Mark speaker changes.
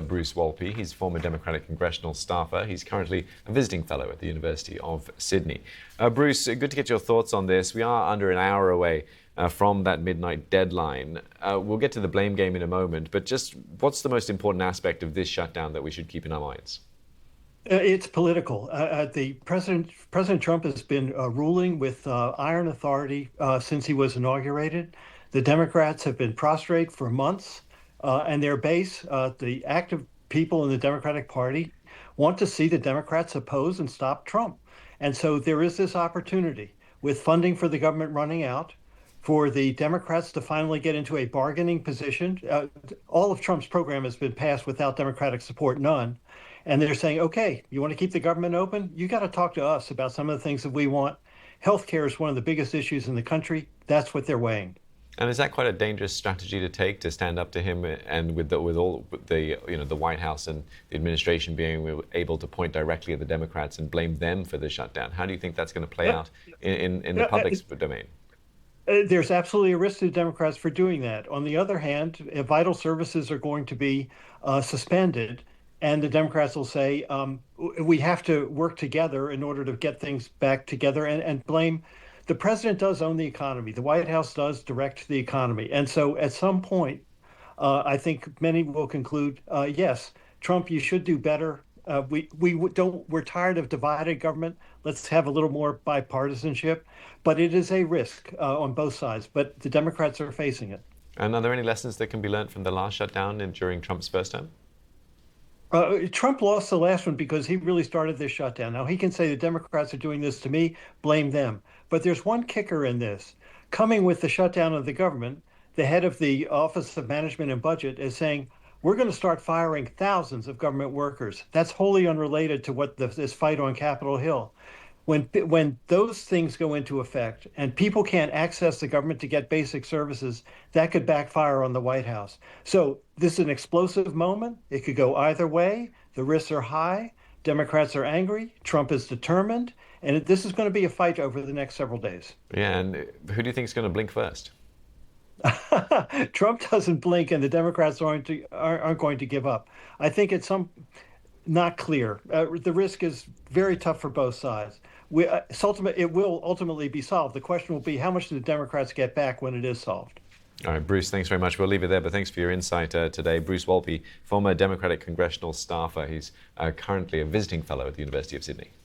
Speaker 1: Bruce Wolpe. He's former Democratic congressional staffer. He's currently a visiting fellow at the University of Sydney. Bruce, good to get your thoughts on this. We are under an hour away from that midnight deadline. We'll get to the blame game in a moment, but just what's the most important aspect of this shutdown that we should keep in our minds?
Speaker 2: It's political. The President Trump has been ruling with iron authority since he was inaugurated. The Democrats have been prostrate for months, and their base, the active people in the Democratic Party, want to see the Democrats oppose and stop Trump. And so there is this opportunity with funding for the government running out for the Democrats to finally get into a bargaining position. All of Trump's program has been passed without Democratic support, none. And they're saying, okay, you want to keep the government open? You got to talk to us about some of the things that we want. Healthcare is one of the biggest issues in the country. That's what they're weighing.
Speaker 1: And is that quite a dangerous strategy to take, to stand up to him, and with all the the White House and the administration being able to point directly at the Democrats and blame them for the shutdown? How do you think that's going to play out in the public's domain?
Speaker 2: There's absolutely a risk to the Democrats for doing that. On the other hand, vital services are going to be suspended. And the Democrats will say, we have to work together in order to get things back together and blame. The president does own the economy. The White House does direct the economy. And so at some point, I think many will conclude, yes, Trump, you should do better. We're tired of divided government. Let's have a little more bipartisanship. But it is a risk on both sides. But the Democrats are facing it.
Speaker 1: And are there any lessons that can be learned from the last shutdown during Trump's first term?
Speaker 2: Trump lost the last one because he really started this shutdown. Now, he can say the Democrats are doing this to me, blame them. But there's one kicker in this. Coming with the shutdown of the government, the head of the Office of Management and Budget is saying, we're going to start firing thousands of government workers. That's wholly unrelated to what this fight on Capitol Hill. When those things go into effect and people can't access the government to get basic services, that could backfire on the White House. So this is an explosive moment. It could go either way. The risks are high. Democrats are angry. Trump is determined. And this is going to be a fight over the next several days.
Speaker 1: Yeah, and who do you think is going to blink first?
Speaker 2: Trump doesn't blink, and the Democrats aren't going to give up. I think it's not clear. The risk is very tough for both sides. It will ultimately be solved. The question will be, how much do the Democrats get back when it is solved?
Speaker 1: All right, Bruce, thanks very much. We'll leave it there, but thanks for your insight today. Bruce Wolpe, former Democratic congressional staffer. He's currently a visiting fellow at the University of Sydney.